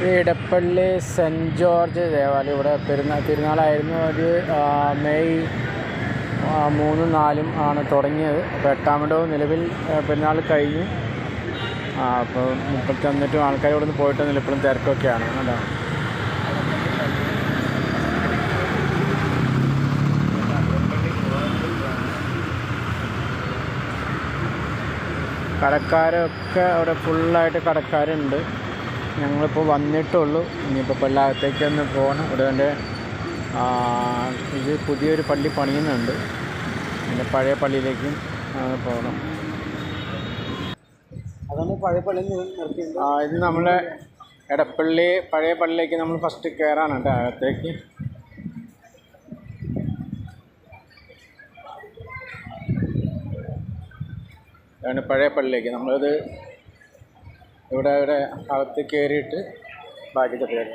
Edappally cent George ദേവാലയം. ഇവിടെ തിരുനാളായിരുന്നു. അത് മെയ് 3, 4 ആണ് തുടങ്ങിയത്. അപ്പോൾ 8ാം ഇടവും നിലവിൽ പെരുന്നാൾ കഴിഞ്ഞു. അപ്പോൾ ഇപ്പോൾ ചെന്നിട്ടും ആൾക്കാർ ഇവിടെ നിന്ന് പോയിട്ടൊന്നുമില്ല. ഇപ്പോഴും തിരക്കൊക്കെയാണ്. അതാണ് കടക്കാരൊക്കെ അവിടെ ഫുള്ളായിട്ട് കടക്കാരുണ്ട്. ഞങ്ങളിപ്പോൾ വന്നിട്ടുള്ളൂ. ഇനിയിപ്പോൾ പള്ളാകത്തേക്കൊന്ന് പോകണം. ഇവിടെ ഇത് പുതിയൊരു പള്ളി പണിയുന്നുണ്ട്. പിന്നെ പഴയ പള്ളിയിലേക്കും പോകണം. അതാണ് പഴയ പള്ളി നിർത്തിയിട്ടുണ്ട്. ഇത് നമ്മളെ എടപ്പള്ളി പഴയ പള്ളിയിലേക്ക് നമ്മൾ ഫസ്റ്റ് കയറാണ് കേട്ടോ അകത്തേക്ക്. അതാണ് പഴയ പള്ളിയിലേക്ക്. നമ്മളത് ഇവിടെ അകത്ത് കയറിയിട്ട് ബാക്കി പരിപാടി.